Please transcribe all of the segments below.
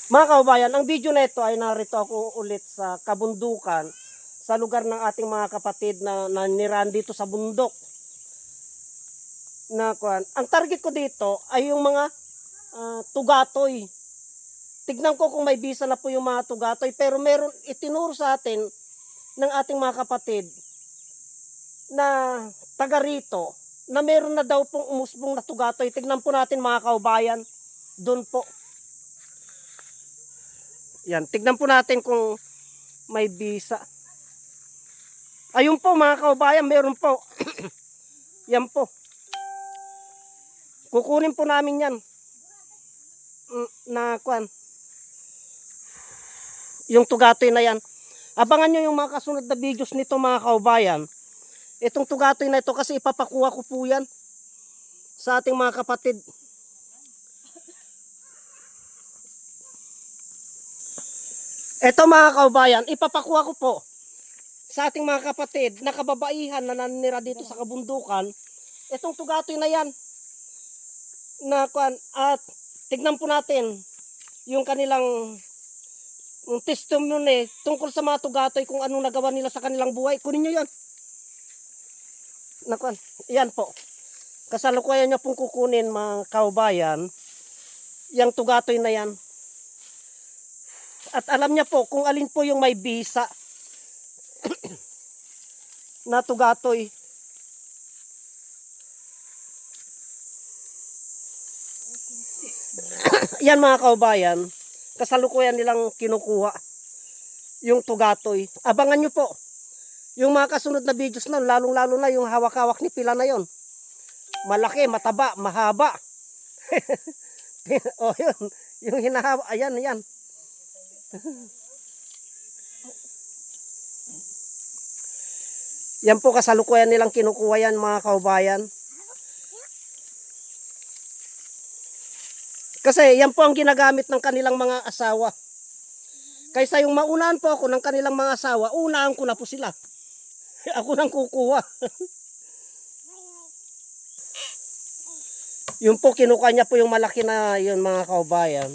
Mga kaubayan, ang video na ito ay narito ako ulit sa kabundukan, sa lugar ng ating mga kapatid na nanirahan dito sa bundok. Ang target ko dito ay yung mga tugatoy. Tignan ko kung may bisa na po yung mga tugatoy, pero meron itinuro sa atin ng ating mga kapatid na taga rito na meron na daw pong umusbong na tugatoy. Tignan po natin mga kaubayan, doon po. Yan, tignan po natin kung may bisa. Ayun po mga kaubayan, meron po. Yan po. Kukunin po namin yan. Yung tugatoy na yan. Abangan nyo yung mga kasunod na videos nito mga kaubayan. Itong tugatoy na ito kasi ipapakuha ko po yan sa ating mga kapatid. Ito mga kaubayan, ipapakuha ko po sa ating mga kapatid na kababaihan na nanira dito sa kabundukan. Itong tugatoy na yan. At tignan po natin yung kanilang testimony tungkol sa mga tugatoy kung anong nagawa nila sa kanilang buhay. Kunin nyo yan. Yan po. Kasalukuyan nyo pong kukunin mga kaubayan yung tugatoy na yan. At alam niya po kung alin po yung may bisa na tugatoy. Yan mga kaubayan, kasalukuyan nilang kinukuha yung tugatoy. Abangan nyo po yung mga kasunod na videos na, lalong-lalo na yung hawak-hawak ni Pila na yon. Malaki, mataba, mahaba. O yun, yung hinahawa, ayan, ayan. Yan po kasalukuyan nilang kinukuha yan mga kaubayan. Kasi yan po ang ginagamit ng kanilang mga asawa. Kaysa yung maunahan po ako ng kanilang mga asawa, unahan ko na po sila. Ako nang kukuha. Yung po kinukuha niya po yung malaki na yun mga kaubayan.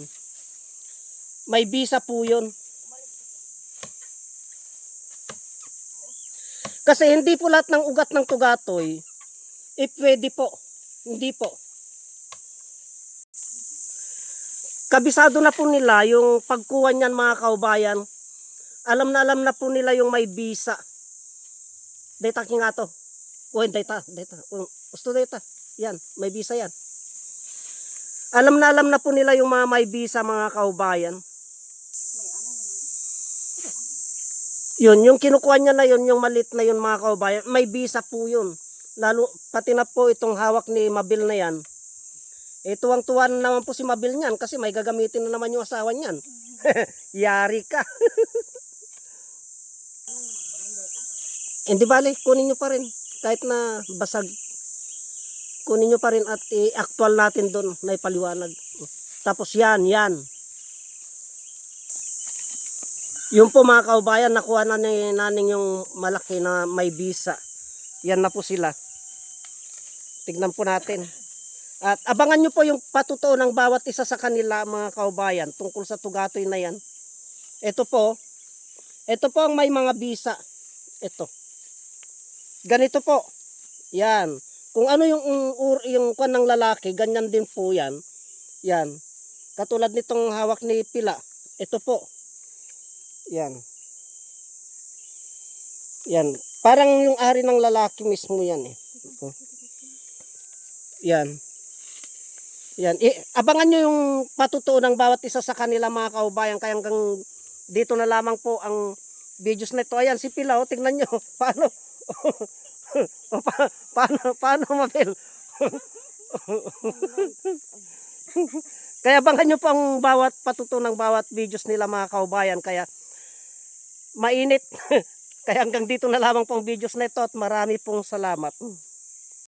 May bisa po yun. Kasi hindi po lahat ng ugat ng tugatoy, pwede po. Hindi po. Kabisado na po nila yung pagkuha niyan mga kaubayan. Alam na po nila yung may bisa. Data nga to. Data. Gusto data. Yan, may bisa yan. Alam na po nila yung mga may bisa mga kaubayan. Yun, yung kinukuha niya na yun, yung malit na yun mga kaubayan, may bisa po yun. Lalo, pati na po itong hawak ni Mabil na yan. Tuwang-tuwan naman po si Mabil niyan kasi may gagamitin na naman yung asawa niyan. Yari ka. Hindi bale, kunin nyo pa rin. Kahit na basag, kunin nyo pa rin at i-actual natin doon na ipaliwanag. Tapos yan. Yung po mga kaubayan, nakuha na ni naning yung malaki na may bisa. Yan na po sila. Tignan po natin. At abangan nyo po yung patutuo ng bawat isa sa kanila mga kaubayan tungkol sa tugatoy na yan. Ito po ang may mga bisa. Ito. Ganito po. Yan. Kung ano yung kwan ng lalaki, ganyan din po yan. Yan. Katulad nitong hawak ni Pila. Ito po. Yan. Yan. Parang yung ari ng lalaki mismo yan eh. Ito. Yan. Yan. Abangan nyo yung patutuo ng bawat isa sa kanila mga kaubayan. Kaya hanggang dito na lamang po ang videos na ito. Ayan si Pila. O, tingnan nyo. Paano? Paano Mabel? Kaya abangan nyo po ang bawat patutuo ng bawat videos nila mga kaubayan. Kaya mainit. Kaya hanggang dito na lamang pong videos na ito at marami pong salamat.